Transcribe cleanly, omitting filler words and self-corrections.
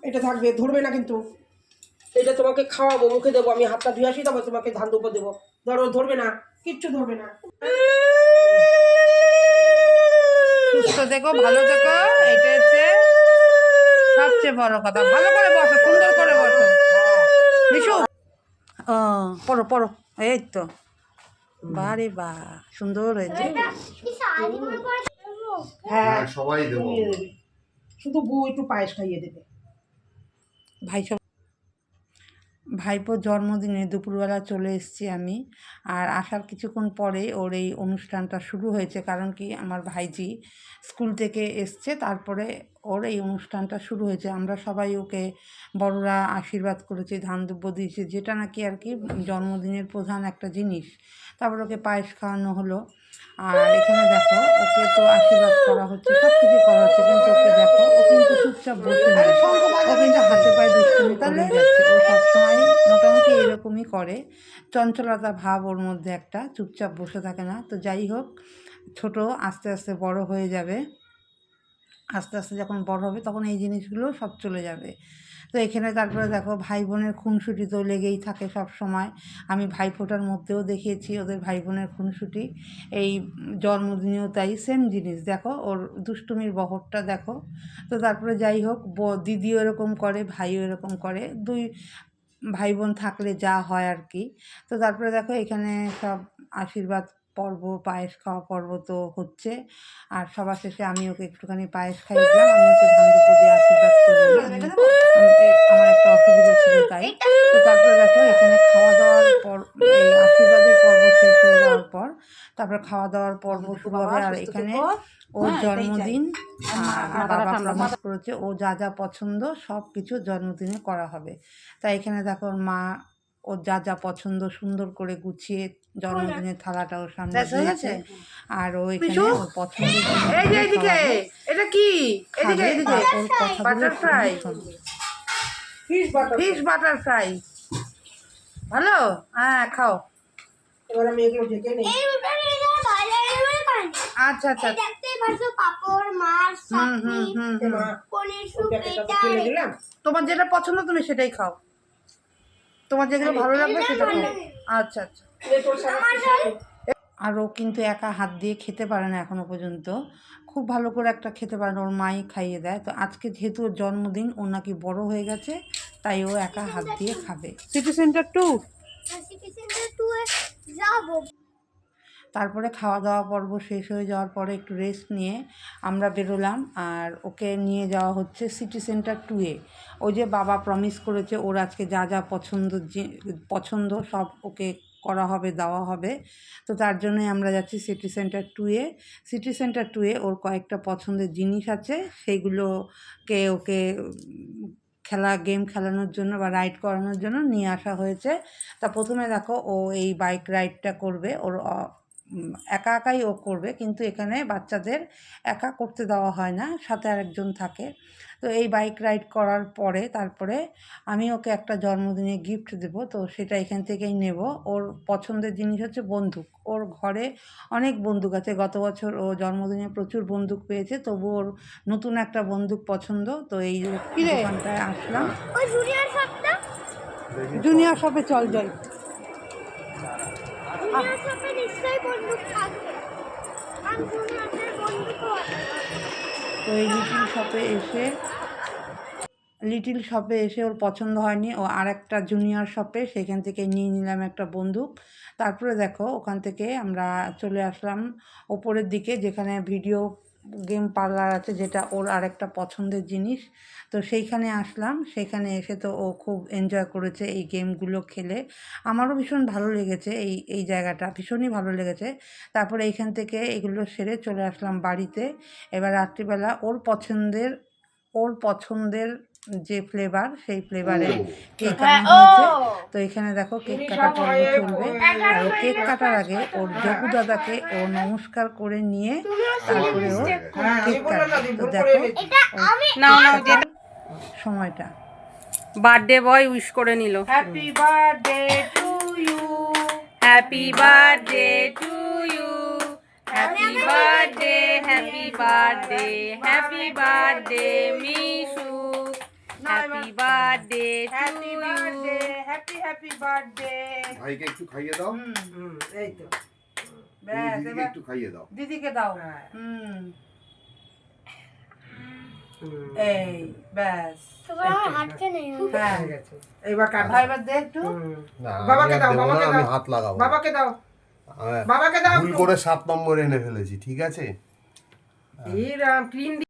এটা থাকবে, ধরবে না কিন্তু। এটা তোমাকে খাওয়াবো, মুখে দেবো, আমি হাতটা ধুয়ে আসি, তারপর তোমাকে ধান দুপো দেবো। ধরো, ধরবে না, কিচ্ছু ধরবে না। সুস্থ থেকো, ভালো থেকো, এটা হচ্ছে সবচেয়ে বড় কথা। ভালো করে বসো, সুন্দর করে বসো বিশু। ও পড়ো পড়ো, এই তো বারে বা সুন্দর হয়েছে। হ্যাঁ, সবাই দেবো। শুধু বউ একটু পায়েস খাইয়ে দেবে। ভাইপোর জন্মদিনে দুপুরবেলা চলে এসেছি আমি, আর আসার কিছুক্ষণ পরে ওর এই অনুষ্ঠানটা শুরু হয়েছে। কারণ কি, আমার ভাইজি স্কুল থেকে এসছে, তারপরে ওর এই অনুষ্ঠানটা শুরু হয়েছে। আমরা সবাই ওকে বড়রা আশীর্বাদ করেছি, ধান দুব্য দিয়েছি, যেটা নাকি আর কি জন্মদিনের প্রধান একটা জিনিস। তারপর ওকে পায়েস খাওয়ানো হলো। আর এখানে দেখো, ওকে তো আশীর্বাদ করা হচ্ছে, সব কিছু করা হচ্ছে, কিন্তু ওকে দেখো, ও কিন্তু চুপচাপ বসে নেই, ও কিন্তু হাতে পায়ে দুষ্টুমি করেই যাচ্ছে। ও সবসময় মোটামুটি এরকমই করে, চঞ্চলতা ভাব ওর মধ্যে একটা, চুপচাপ বসে থাকে না। তো যাই হোক, ছোট আস্তে আস্তে বড় হয়ে যাবে, আস্তে আস্তে যখন বড় হবে তখন এই জিনিসগুলো সব চলে যাবে। তো এখানে তারপরে দেখো, ভাই বোনের খুনসুটি তো লেগেই থাকে সব সময়। আমি ভাইফোঁটার মধ্যেও দেখিয়েছি ওদের ভাই বোনের খুনসুটি, এই জন্মদিনেও তাই সেম জিনিস। দেখো ওর দুষ্টুমির বহরটা দেখো। তো তারপরে যাই হোক, দিদিও এরকম করে, ভাইও এরকম করে, দুই ভাই বোন থাকলে যা হয় আর কি। তো তারপরে দেখো, এখানে সব আশীর্বাদ পর্ব, পায়েস খাওয়া পর্ব তো হচ্ছে। আর সবার শেষে আমি ওকে একটুখানি পায়েস খাইয়ে দিলাম, আমি ওকে ধান দুপুর দিয়ে আশীর্বাদ করে নিলাম। আমার একটা অসুবিধা ছিল তাই। তো তারপরে দেখো, এখানে খাওয়া দাওয়ার পর, এই আশীর্বাদের পর্ব শেষ হয়ে যাওয়ার পর তারপর খাওয়া দাওয়ার পর্ব শুরু হবে। আর এখানে ওর জন্মদিন, আর বাবা প্রমিস করেছে ও যা যা পছন্দ সব কিছু জন্মদিনে করা হবে। তাই এখানে দেখো, ওর মা ওর যা যা পছন্দ সুন্দর করে গুছিয়ে জন্মদিনের থালাটা ওর সামনে দিয়েছে। আর ও এখানে ওর পছন্দের এটা কি? ওর কথাগুলো শুনবে। ফিশ বাটার ফ্রাই ভালো, হ্যাঁ খাও। এবার আমি এগুলো ঢেকে নেই। আচ্ছা আচ্ছা, তোমার যেটা পছন্দ তুমি সেটাই খাও, তোমার যেগুলো ভালো লাগবে সেটা খাও। আচ্ছা আচ্ছা। আর ও কিন্তু একা হাত দিয়ে খেতে পারে না এখনো পর্যন্ত, খুব ভালো করে একটা খেতে পারে না, ওর মাই খাইয়ে দেয়। তো আজকে যেহেতু ওর জন্মদিন, ও নাকি বড় হয়ে গেছে, তাই ও একা হাত দিয়ে খাবে। সিটি সেন্টার 2 তারপরে খাওয়া দাওয়া পর্ব শেষ হয়ে যাওয়ার পরে একটু রেস্ট নিয়ে আমরা বেরোলাম। আর ওকে নিয়ে যাওয়া হচ্ছে সিটি সেন্টার 2-এ। ওই যে বাবা প্রমিস করেছে ওর আজকে যা যা পছন্দ সব ওকে করা হবে, দেওয়া হবে। তো তার জন্যই আমরা যাচ্ছি সিটি সেন্টার 2-এ। সিটি সেন্টার 2-এ ওর কয়েকটা পছন্দের জিনিস আছে, সেইগুলোকে ওকে গেম খেলানোর জন্য বা রাইড করানোর জন্য নিয়ে আসা হয়েছে। তা প্রথমে দেখো, ও এই বাইক রাইডটা করবে, ওর একা একাই ও করবে, কিন্তু এখানে বাচ্চাদের একা করতে দেওয়া হয় না, সাথে আরেকজন থাকে। তো এই বাইক রাইড করার পরে তারপরে আমি ওকে একটা জন্মদিনে গিফট দেব, তো সেটা এখান থেকেই নেব। ওর পছন্দের জিনিস হচ্ছে বন্দুক। ওর ঘরে অনেক বন্দুক আছে, গত বছর ও জন্মদিনে প্রচুর বন্দুক পেয়েছে, তবু ওর নতুন একটা বন্দুক পছন্দ। তো এই দোকানটায় আসলাম। জুনিয়র শপে চল যাই। তো এই লিটিল শপে এসে ওর পছন্দ হয়নি, ও আর একটা জুনিয়র শপে, সেখান থেকে নিয়ে নিলাম একটা বন্দুক। তারপরে দেখো, ওখান থেকে আমরা চলে আসলাম ওপরের দিকে, যেখানে ভিডিও গেম পার্লার আছে, যেটা ওর আরেকটা পছন্দের জিনিস। তো সেইখানে আসলাম, সেখানে এসে তো ও খুব এনজয় করেছে এই গেমগুলো খেলে। আমারও ভীষণ ভালো লেগেছে, এই জায়গাটা ভীষণই ভালো লেগেছে। তারপরে এইখান থেকে এগুলো সেরে চলে আসলাম বাড়িতে। এবার রাত্রিবেলা ওর পছন্দের যে ফ্লেভার, সেই ফ্লেভারের কেক আনা হয়েছে। তো এখানে দেখো, কেক কাটা পর্ব চলবে। আর ও কেক কাটার আগে ওর যোগু দাদাকে ও নমস্কার করে নিয়ে তারপরে ও কেক কাটবে। তো দেখো সময়টা, বার্থডে বয় উইশ করে নিল। Happy birthday to you, happy birthday to you, happy birthday, happy birthday, happy birthday Mishu, happy birthday happy birthday, happy birthday. Happy একটু খাইয়ে দাও, এই তো তুমি ব্যাস দিদিকে এবার একটু খাইয়ে দাও। দিদিকে দাও। হ্যাঁ। এই ব্যাস হ্যাঁ হয়ে গেছে। এবার কাট। এবার দে একটু। না, বাবাকে আমি আর দাও, দেবো না, বাবাকে আমি দাও। হাত লাগাবো। বাবাকে দাও, হ্যাঁ, বাবাকে দাও ভুল একটু। করে 7 নম্বর এনে ফেলেছি, ঠিক আছে? এই রাম, ক্রিম